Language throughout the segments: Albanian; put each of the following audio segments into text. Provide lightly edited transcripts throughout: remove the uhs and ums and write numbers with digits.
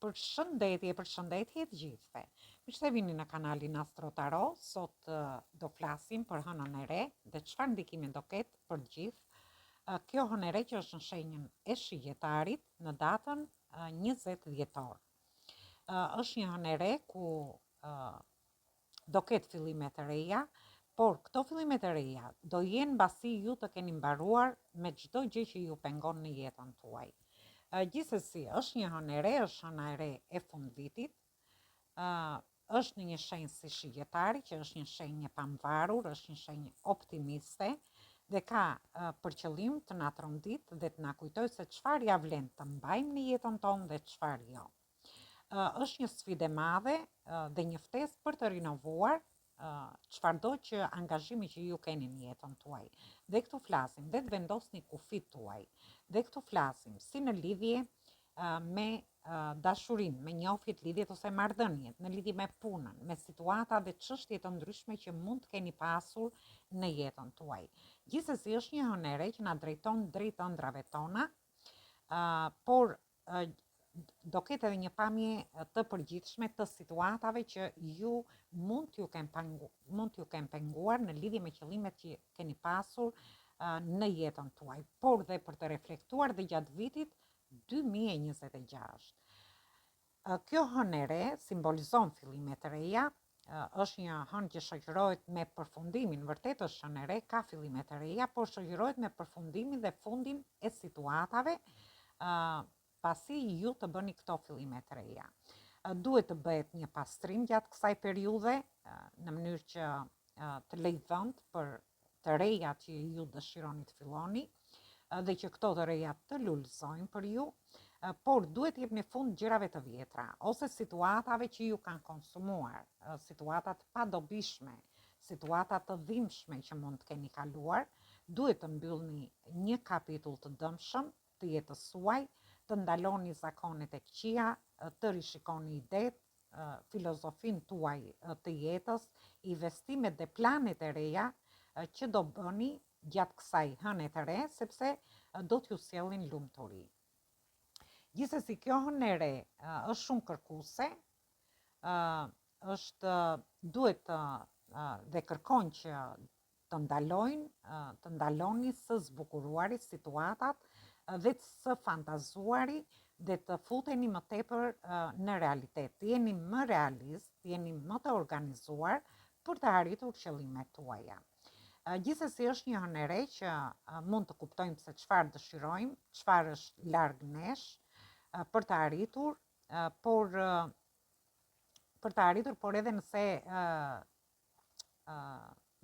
Përshëndetje të gjithëve. Mirë se vini në kanalin Astro Tarot. Sot do flasim për hënën e re dhe çfarë ndikimi do ketë për të gjithë. Kjo hënë e re që është në shenjën e Shijetarit në datën 20 dhjetor. Është një hënë e re ku do ketë fillime të reja, por këto fillime të reja do jenë mbasi ju të keni mbaruar me çdo gjë që ju pengon në jetën tuaj. Gjithsesi, është një hënë e re, është hëna e re e fundvitit, është në një shenjë si Shijetari, që është një shenjë e pamvarur, është një shenjë optimiste dhe ka për qëllim të na trondit dhe të na kujtoj se çfarë ja vlen të mbajmë në jetën tonë dhe çfarë jo. Është një sfidë e madhe dhe një ftesë për të rinovuar çfarëdo që angazhimi që ju keni në jetën tuaj. Dhe këtu flasim dhe të vendosni kufit tuaj. Dhe këtu flasim si në lidhje me dashurin, me njohjet, lidhjet ose marrëdhëniet, në lidhje me punën, me situata dhe çështje të ndryshme që mund të keni pasur në jetën tuaj. Gjithsesi është një hënë e re që na drejton drejt ëndrave tona, por do ketë edhe një pamje të përgjithshme të situatave që ju mund t'ju kenë penguar në lidhje me qëllimet që keni pasur në jetën tuaj, por dhe për të reflektuar dhe gjatë vitit 2026. Kjo hënë e re simbolizon fillime të reja, është një hënë që shoqërohet me përfundimin, vërtet është hënë e re, ka fillime të reja, por shoqërohet me përfundimin dhe fundin e situatave pasi ju të bëni këto fillime të reja. Duhet të bëhet një pastrim gjatë kësaj periudhe në mënyrë që të lejë vend për të reja që ju dëshironi të filloni dhe që këto të reja të lullëzojnë për ju, por duhet jepni fund gjërave të vjetra ose situatave që ju kanë konsumuar, situatat padobishme, situatat të dhimbshme që mund të keni kaluar, duhet të mbyllni një kapitull të dëmshëm të jetës suaj, të ndaloni zakonet e këqija, të rishikoni idet, filozofin tuaj të jetës, investimet dhe planet e reja që do bëni gjatë kësaj hëne të re, sepse do t'ju sjellin lumturi. Gjithsesi, kjo hënë e re është shumë kërkuese, duhet dhe kërkon që të ndaloni së zbukuruari situatat dhe së fantazuari dhe të futeni më tepër në realitet. Të jeni më realist, të jeni më të organizuar për të arritur qëllimet tuaja. Gjithsesi është një hënë e re që mund të kuptojmë se çfarë dëshirojmë, çfarë është larg nesh për të arritur, por edhe nëse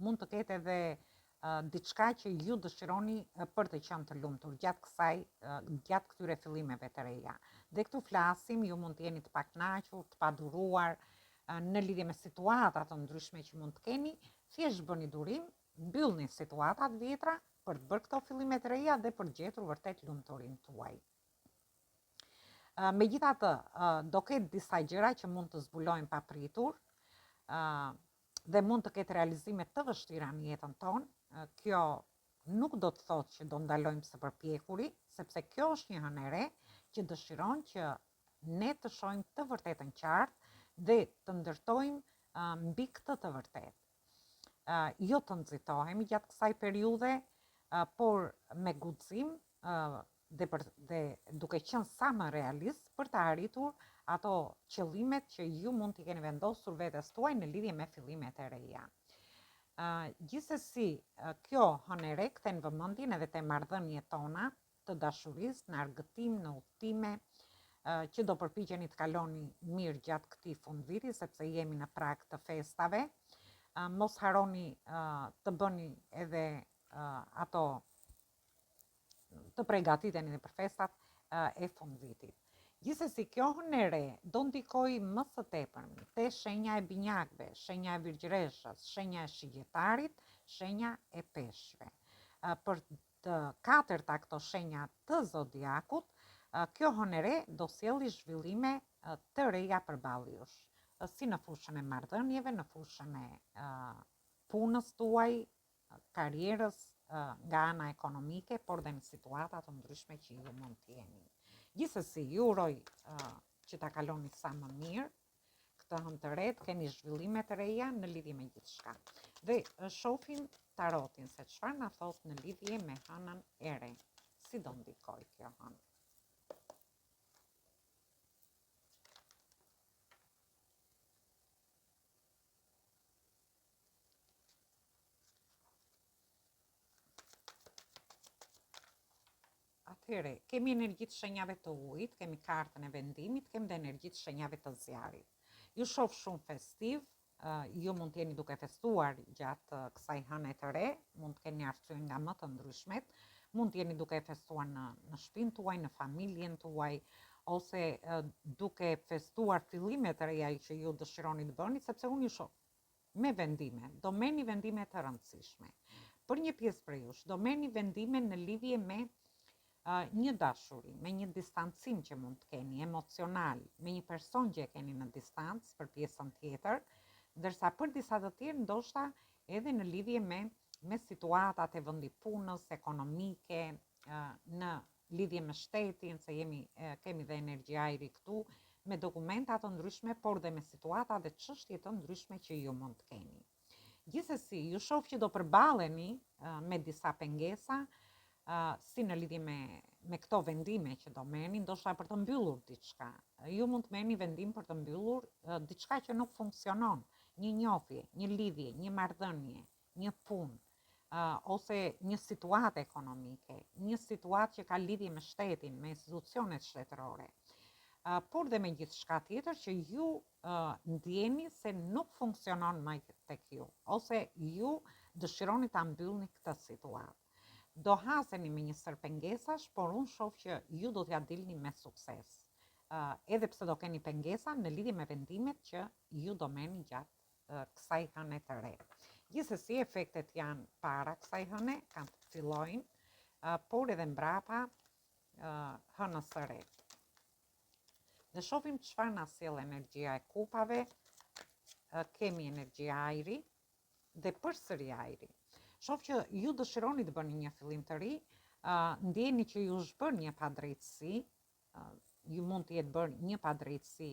mund të ketë edhe diçka që ju dëshironi për të qenë të lumtur gjatë këtyre fillimeve të reja. Dhe këtu flasim, ju mund të jeni të pakënaqur, të paduruar në lidhje me situata të ndryshme që mund të keni, thjesht bëni durim, mbyllni situatat vjetra për të bërë këto fillime të reja dhe për të gjetur vërtet lumturinë tuaj. Megjithatë, do ketë disa gjëra që mund të zbulojnë papritur dhe mund të ketë realizime të vështira në jetën tonë. Kjo nuk do të thotë që do ndalojmë së përpjekuri, sepse kjo është një hënë e re që dëshiron që ne të shohim të vërtetën qartë dhe të ndërtojmë mbi këtë të vërtetë. Jo të nxitohemi gjatë kësaj periudhe, por me guxim dhe duke qenë sa më realist për të arritur ato qëllimet që ju mund t'i keni vendosur vetes tuaj në lidhje me fillimet e reja. Gjithsesi, kjo hënë e re kthen vëmendjen edhe te marrëdhëniet tona të dashurisë, në argëtim, në udhtime, që do përpiqeni të kaloni mirë gjatë këtij fundviti, sepse jemi në prag të festave. Mos harroni të bëni edhe ato, të përgatiteni për festat e fundvitit. Gjithsesi, kjo hënë e re do ndikojë më së tepërmi te shenja e binjakëve, shenja e virgjëreshës, shenja e Shijetarit, shenja e peshqve. Për të katërta këto shenja të zodiakut, kjo hënë e re do sjellë zhvillime të reja përballë jush, si në fushën e marrëdhënieve, në fushën e punës tuaj, karrierës, nga ana ekonomike, por dhe në situata të ndryshme që ju mund të jeni. Gjithsesi, ju uroj që ta kaloni sa më mirë këtë hënë të re, keni zhvillime të reja në lidhje me gjithçka. Dhe shohim tarotin se çfarë na thot në lidhje me hënën e re. Si do ndikoj kjo hënë? Atëhere, kemi energjitë shenjave të ujit, kemi kartën e vendimit, kemi dhe energjitë shenjave të zjarit. Ju shoh shumë festiv, ju mund t'jeni duke festuar gjatë kësaj hëne të re, mund të keni arsye nga më të ndryshmet, mund t'jeni duke festuar në shtëpinë tuaj, në familjen tuaj, ose duke festuar fillimet të reja që ju dëshironi të bëni, sepse unë ju shoh me vendime, do merrni vendime të rëndësishme. Për një pjesë për jush, do merrni vendime në lidhje me një dashuri, me një distancim që mund të keni emocional, me një person që e keni në distancë për pjesën tjetër, ndërsa për disa të tjerë ndoshta edhe në lidhje me situatat e vendit punës, ekonomike, në lidhje me shtetin, se kemi dhe energji ajri këtu, me dokumenta të ndryshme, por dhe me situata dhe çështje të ndryshme që ju mund të keni. Gjithsesi, ju shoh që do përballeni me disa pengesa, si në lidhje me këto vendime që do merrni, ndoshta për të mbyllur diçka. Ju mund të merrni vendim për të mbyllur diçka që nuk funksionon, një njohje, një lidhje, një marrëdhënie, një punë, ose një situatë ekonomike, një situatë që ka lidhje me shtetin, me institucionet shtetërore. Por dhe me gjithçka tjetër që ju ndjeni se nuk funksionon më tek ju, ose ju dëshironi ta mbyllni këtë situatë. Do haseni me një sër pengesash, por unë shoh që ju do t'ja dilni me sukses. Edhe pse do keni pengesa në lidhje me vendimet që ju do merrni gjatë kësaj hëne të re. Gjithsesi, efektet janë para kësaj hëne, kanë të fillojnë, por edhe mbrapa hënës së re. Dhe shohim çfarë na sjell energjia e kupave, kemi energji ajri dhe përsëri ajri. Shoh që ju dëshironi të bëni një fillim të ri, ndjeni që ju është bërë një padrejtësi, ju mund të jetë bërë një padrejtësi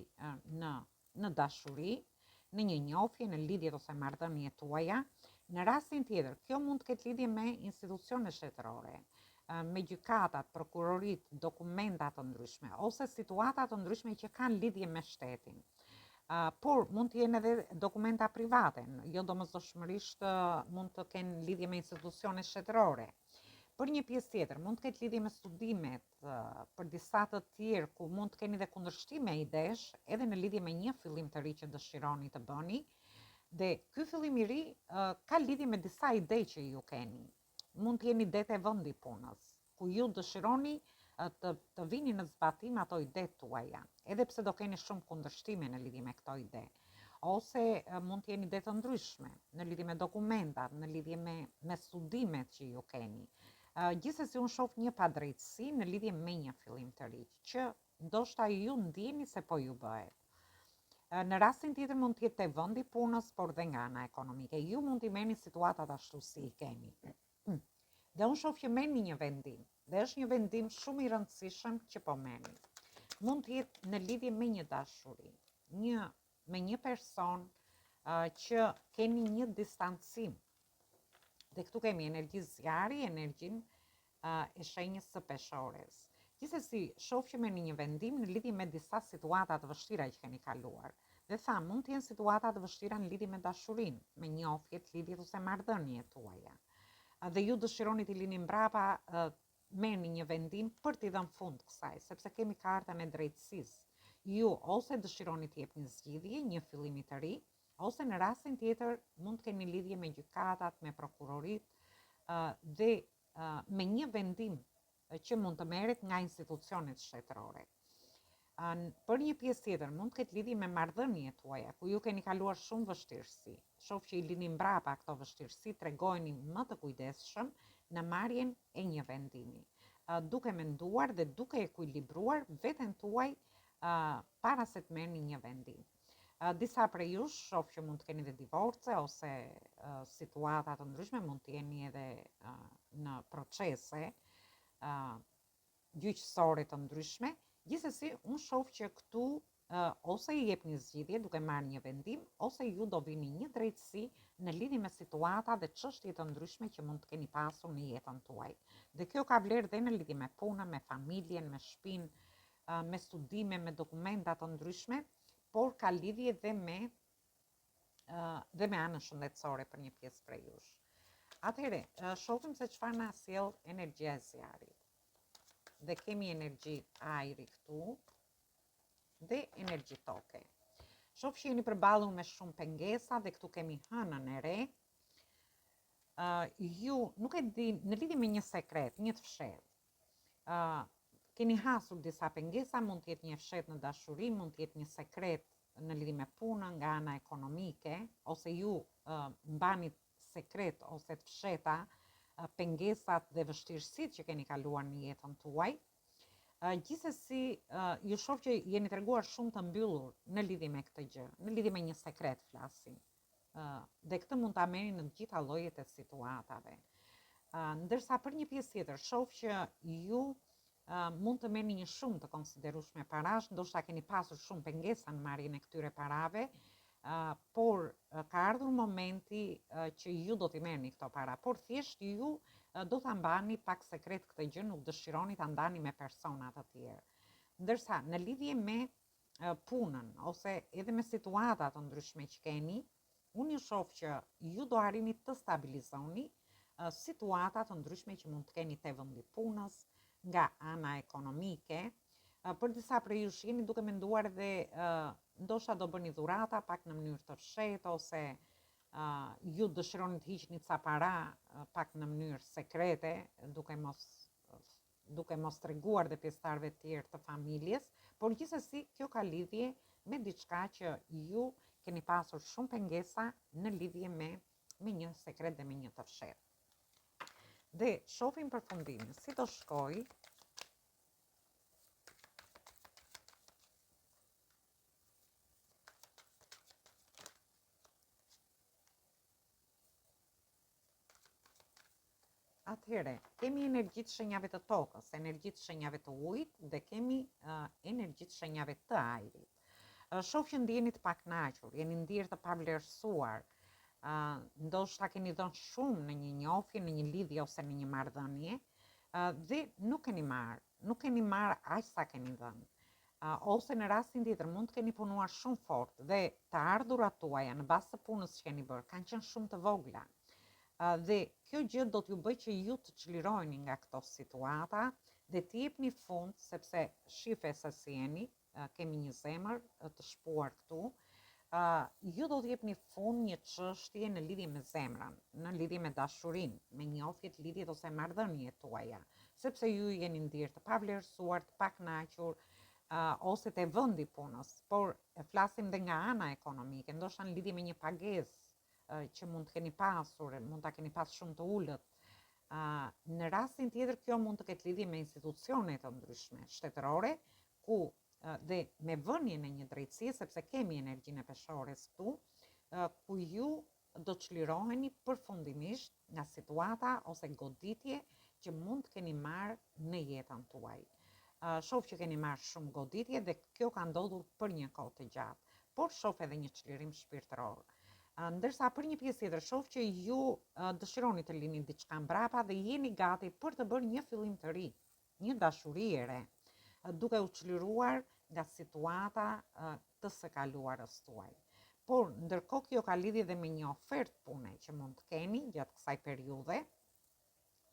në dashuri, në një njohje, në lidhjet ose marrëdhëniet tuaja. Në rastin tjetër, kjo mund të ketë lidhje me institucione shtetërore, me gjykatat, prokurorit, dokumenta të ndryshme, ose situata të ndryshme që kanë lidhje me shtetin. Por mund të jenë edhe dokumenta private, jo domosdoshmërisht mund të kenë lidhje me institucione shtetërore. Për një pjesë tjetër, mund të ketë lidhje me studimet, për disa të tjerë ku mund të keni dhe kundërshtime idesh, edhe në lidhje me një fillim të ri që dëshironi të bëni, dhe ky fillim i ri ka lidhje me disa ide që ju keni. Mund të jeni ide të vendi punës, ku ju dëshironi të vini në zbatim ato ide tuaja, edhe pse do keni shumë kundërshtime në lidhje me këto ide. Ose mund të jeni ide të ndryshme në lidhje me dokumentat, në lidhje me studimet që ju keni. Gjithsesi unë shoh një padrejtësi në lidhje me një fillim të ri, që ndoshta ju ndjeni se po ju bëhet. Në rastin tjetër mund të jetë te vendi punës, por dhe nga ana ekonomike. Ju mund t'i merrni situatat ashtu si i keni. Dhe unë shoh që merrni një vendim, dhe është një vendim shumë i rëndësishëm që po merrni. Mund të jetë në lidhje me një dashuri, me një person që keni një distancim. Dhe këtu kemi energji zjari, energjin e shenjës së peshores. Gjithsesi, shoh që merrni një vendim në lidhje me disa situata të vështira që keni kaluar. Dhe mund të jenë situata të vështira në lidhje me dashurinë, me njohjet, lidhjet ose marrëdhëniet tuaja. Dhe ju dëshironi t'i lini mbrapa, merrni një vendim për t'i dhënë fund kësaj, sepse kemi kartën e drejtësisë. Ju ose dëshironi të jepni zgjidhje, një fillim të ri, ose në rastin tjetër mund të keni lidhje me gjykatat, me prokurorit, dhe me një vendim që mund të merret nga institucionet shtetërore. Për një pjesë tjetër mund të ketë lidhje me marrëdhëniet tuaja, ku ju keni kaluar shumë vështirësi. Shoh që i lini mbrapa këto vështirësi, tregojeni më të kujdesshëm në marrjen e një vendimi, duke menduar dhe duke ekuilibruar veten tuaj para se të merrni një vendim. Disa prej jush shoh që mund të keni dhe divorce ose situata të ndryshme, mund të jeni edhe në procese gjyqësore të ndryshme. Gjithsesi, unë shoh që këtu ose i jepni zgjidhje duke marrë një vendim, ose ju do vini një drejtësi në lidhje me situata dhe çështje të ndryshme që mund të keni pasur në jetën tuaj. Dhe kjo ka vlerë dhe në lidhje me punën, me familjen, me shtëpinë, me studime, me dokumenta të ndryshme, por ka lidhje dhe me anën shëndetësore për një pjesë prej jush. Atëherë, shohim se çfarë na sjell energjia e zjarit. Dhe kemi energji ajri këtu dhe energji toke. Shoh që jeni përballur me shumë pengesa dhe këtu kemi hënën e re. Ju nuk e di në lidhje me një sekret, një të fshehtë. Keni hasur disa pengesa, mund të jetë një fshet në dashuri, mund të jetë një sekret në lidhje me punën nga ana ekonomike, ose ju mbani sekret ose të fsheta pengesat dhe vështirësitë që keni kaluar në jetën tuaj. Gjithsesi, ju shoh që jeni treguar shumë të mbyllur në lidhje me këtë gjë, në lidhje me një sekret flasim. Dhe këtë mund ta merrni në të gjitha llojet e situatave. Ndërsa për një pjesë tjetër, shoh që ju mund të merrni një shumë të konsiderueshme parash, ndoshta keni pasur shumë pengesa në marrjen e këtyre parave, por ka ardhur momenti që ju do t'i merrni këto para, por thjesht ju do ta mbani pak sekret këtë gjë, nuk dëshironi ta ndani me persona të tjerë. Ndërsa në lidhje me punën ose edhe me situata të ndryshme që keni, unë ju shoh që ju do arrini të stabilizoni situata të ndryshme që mund të keni te vendi punës, nga ana ekonomike. Për disa prej jush jeni duke menduar dhe ndoshta do bëni dhurata pak në mënyrë të fshehtë, ose ju dëshironi të hiqni ca para pak në mënyrë sekrete, duke mos treguar dhe pjesëtarëve të tjerë të familjes, por gjithsesi kjo ka lidhje me diçka që ju keni pasur shumë pengesa në lidhje me një sekret dhe me një të fshehtë. Dhe shohim përfundimin, si do shkoj. Atëherë, kemi energjitë shenjave të tokës, energjitë shenjave të ujit dhe kemi energjitë shenjave të ajrit. Shoh që ndjeni të pakënaqur, jeni ndjerë të pavlerësuar, ndoshta keni dhënë shumë në një njohje, në një lidhje ose në një marrëdhënie, dhe nuk keni marrë aq sa keni dhënë. Ose në rastin tjetër mund të keni punuar shumë fort dhe të ardhurat tuaja në bazë të punës që keni bërë kanë qenë shumë të vogla. Dhe kjo gjë do t'ju bëj që ju të çliroheni nga këto situata dhe t'i jepni fund, sepse shife se si jeni, kemi një zemër të shpuar këtu, ju do t'jepni fund një çështje në lidhje me zemrën, në lidhje me dashurinë, me njohjet, lidhjet ose marrëdhëniet tuaja, sepse ju jeni ndjerë të pavlerësuar, të pakënaqur, ose te vendi punës, por flasim dhe nga ana ekonomike, ndoshta në lidhje me një pagesë që mund të keni pasur, mund ta keni pas shumë të ulët. Në rastin tjetër kjo mund të ketë lidhje me institucione të ndryshme shtetërore, ku dhe me vënien e një drejtësie, sepse kemi energjinë e peshores këtu, ku ju do çliroheni përfundimisht nga situata ose goditje që mund të keni marrë në jetën tuaj. Shoh që keni marrë shumë goditje dhe kjo ka ndodhur për një kohë të gjatë, por shoh edhe një çlirim shpirtëror. Ndërsa për një pjesë tjetër shoh që ju dëshironi të lini diçka mbrapa dhe jeni gati për të bërë një fillim të ri, një dashuri e re, duke u çliruar nga situata të së kaluarës tuaj. Por ndërkohë kjo ka lidhje dhe me një ofertë pune që mund të keni gjatë kësaj periudhe,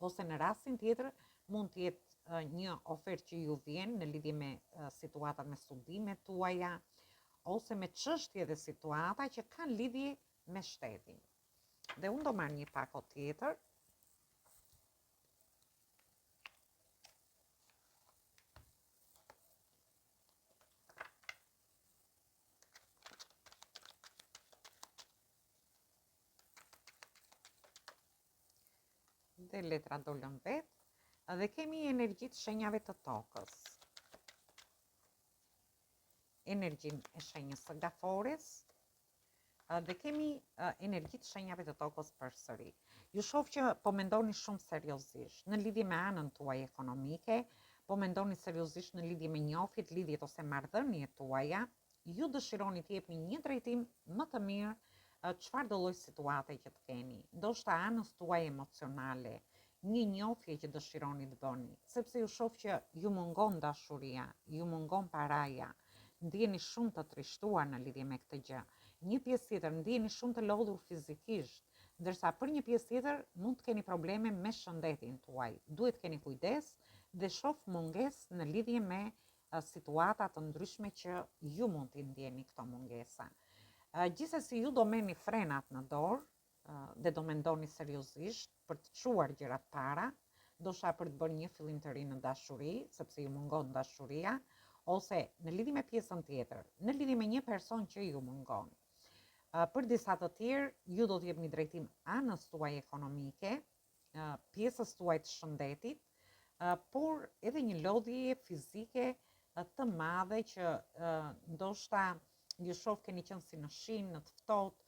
ose në rastin tjetër mund të jetë një ofertë që ju vjen në lidhje me situatat me studimet tuaja, ose me çështje dhe situata që kanë lidhje me shtetin. Dhe unë do marrë një pako tjetër. Dhe letra dolën vetë. Dhe kemi energjitë shenjave të tokës. Energjinë e shenjës së gafores, dhe kemi energjitë shenjave të tokës përsëri. Ju shoh që po mendoni shumë seriozisht në lidhje me anën tuaj ekonomike, po mendoni seriozisht në lidhje me njofjet, lidhjet ose marrëdhëniet tuaja, ju dëshironi të jepni një drejtim më të mirë çfarë do lloj situate që të keni. Ndoshta anës tuaj emocionale, një njofje që dëshironi të bëni, sepse ju shoh që ju mungon dashuria, ju mungon paraja, ndjeni shumë të trishtuar në lidhje me këtë gjë. Një pjesë tjetër ndjeni shumë të lodhur fizikisht, ndërsa për një pjesë tjetër mund të keni probleme me shëndetin tuaj. Duhet keni kujdes dhe shoh mungesë në lidhje me situata të ndryshme që ju mund t'i ndjeni këto mungesa. Gjithsesi ju do merrni frenat në dorë dhe do mendoni seriozisht për të çuar gjërat para, ndoshta për të bërë një fillim të ri në dashuri, sepse ju mungon dashuria, ose në lidhje me pjesën tjetër, në lidhje me një person që ju mungon. Për disa të tjerë, ju do të jepni drejtim anës tuaj ekonomike, pjesës tuaj të shëndetit, por edhe një lodhje fizike të madhe që ndoshta ju shoh keni qenë si në shinë, në të ftohtë,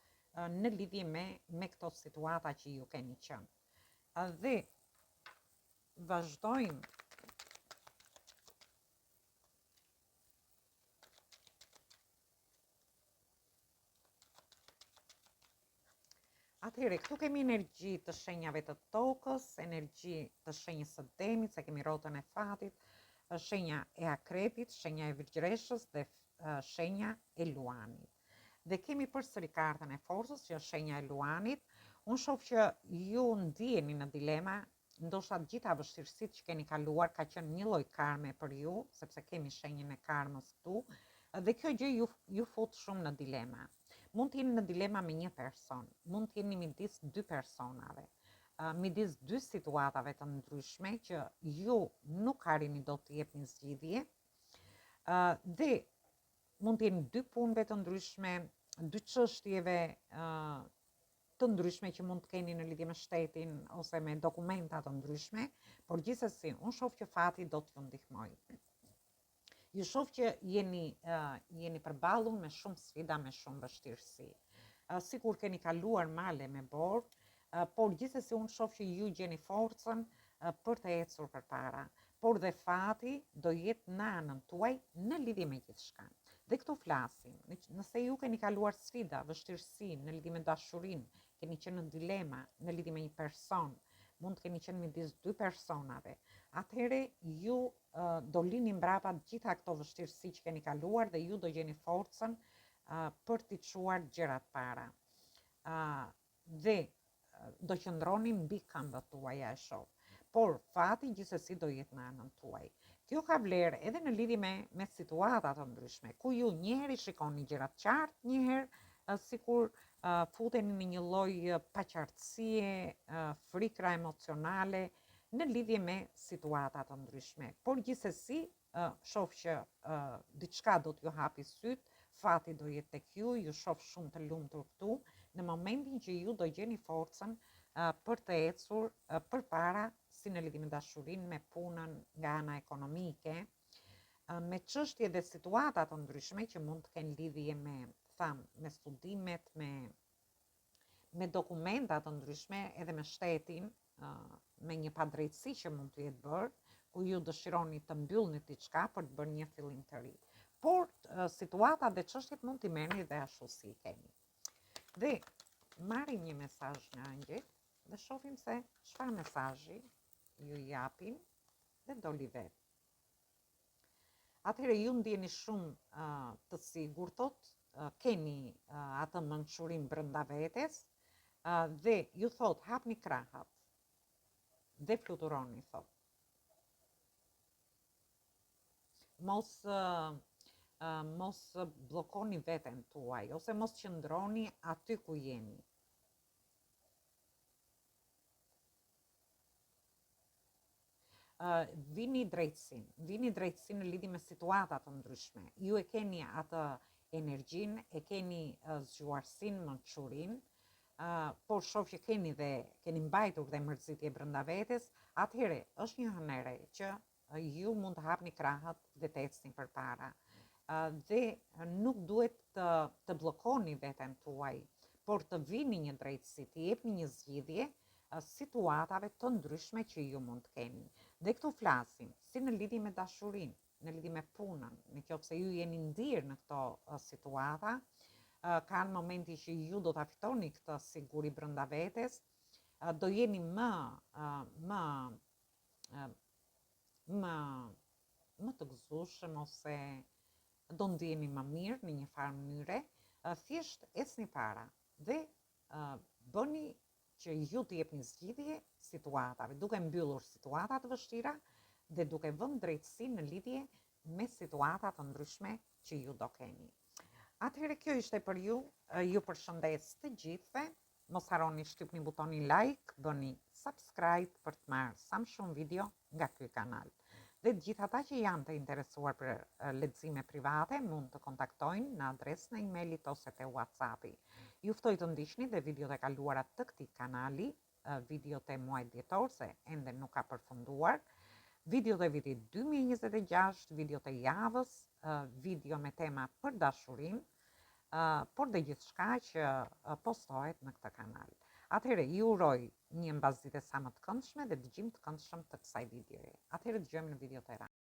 në lidhje me këto situata që ju keni qenë. Dhe vazhdojmë atëherë, këtu kemi energji të shenjave të tokës, energji të shenjës së demit, se kemi rrotën e fatit, shenja e akrepit, shenja e virgjreshës dhe shenja e luanit. Dhe kemi përsëri kartën e forcës, që është shenja e luanit. Unë shoh që ju ndjeni në dilema, ndoshta të gjitha vështirësitë që keni kaluar ka qenë një lloj karme për ju, sepse kemi shenjën e karmës këtu, dhe kjo gjë ju fut shumë në dilema. Mund të jeni në dilema me një person, mund të jeni midis dy personave, midis dy situatave të ndryshme që ju nuk arrini do të jepni zgjidhje, dhe mund të jeni dy punëve të ndryshme, dy çështjeve të ndryshme që mund të keni në lidhje me shtetin ose me dokumenta të ndryshme, por gjithsesi unë shoh që fati do t'ju ndihmojë. Ju shoh që jeni përballur me shumë sfida, me shumë vështirësi. Sikur keni kaluar male me borë, por gjithsesi unë shoh që ju gjeni forcën për të ecur përpara. Por dhe fati do jetë në anën tuaj në lidhje me gjithçka. Dhe këtu flasim, nëse ju keni kaluar sfida, vështirësi në lidhje me dashurinë, keni qenë në dilema në lidhje me një person, mund të keni qenë midis dy personave, atëherë ju do lini mbrapa gjitha këto vështirësi që keni kaluar dhe ju do gjeni forcën për t'i çuar gjërat para. Dhe do qëndroni mbi këmbët tuaja e shoh. Por fati gjithsesi do jetë në anën tuaj. Kjo ka vlerë edhe në lidhje me situata të ndryshme, ku ju njëherë shikoni gjërat qartë, njëherë sikur futeni në një lloj paqartësie, frikra emocionale në lidhje me situata të ndryshme. Por gjithsesi shoh që diçka do t'ju hapi syt, fati do jetë tek ju shoh shumë të lumtur këtu, në momentin që ju do gjeni forcën për të ecur përpara, si në lidhje me dashurinë, me punën nga ana ekonomike, me çështje dhe situata të ndryshme që mund të kenë lidhje me studimet, me dokumenta të ndryshme, edhe me shtetin, me një padrejtësi që mund të jetë bërë, ku ju dëshironi të mbyllni diçka për të bërë një fillim të ri. Por situata dhe çështjet mund t'i merrni dhe ashtu si i keni. Dhe marrim një mesazh nga angjëjt dhe shohim se çfarë mesazhi ju japin dhe doli vetë. Atëherë ju ndjeni shumë të sigurtot, keni atë mençurinë brenda vetes dhe ju thot hapni krahat dhe fluturoni, thot. Mos bllokoni veten tuaj ose mos qëndroni aty ku jeni. Vini drejtësin në lidhje me situata të ndryshme. Ju e keni atë energjinë, e keni zgjuarsinë, mençurinë, por shoh që keni mbajtur dhe mërzitje brenda vetes, atëherë është një hënere që ju mund të hapni krahat dhe të ecni përpara. Dhe nuk duhet të bllokoni veten tuaj, por të vini një drejtësi, të jepni një zgjidhje situatave të ndryshme që ju mund të keni. Dhe këtu flasim si në lidhje me dashurinë, në lidhje me punën, në qoftë se ju jeni ndirë në këto situata, kanë momenti që ju do ta fitoni këtë siguri brenda vetes, do jeni më të gëzueshëm ose do ndjeni më mirë në një farë mënyre, thjesht ecni para dhe bëni që ju të jepni zgjidhje situatave, duke mbyllur situata të vështira dhe duke vënë drejtësi në lidhje me situata të ndryshme që ju do keni. Atëherë kjo ishte për ju, ju përshëndes të gjithëve, mos harroni shtypni butonin like, bëni subscribe për të marrë sa më shumë video nga ky kanal. Dhe të gjithë ata që janë të interesuar për lexime private mund të kontaktojnë në adresën e emailit ose te WhatsAppi. Ju ftoj të ndiqni dhe videot e kaluara të këtij kanali, videot e muajit dhjetor se ende nuk ka përfunduar, videot e vitit 2026, videot e javës, video me tema për dashurinë, por dhe gjithçka që postohet në këtë kanal. Atëherë ju uroj një mbasdite sa më të këndshme dhe dëgjim të këndshëm të kësaj videoje. Atëherë dëgjojmë në video të radhës.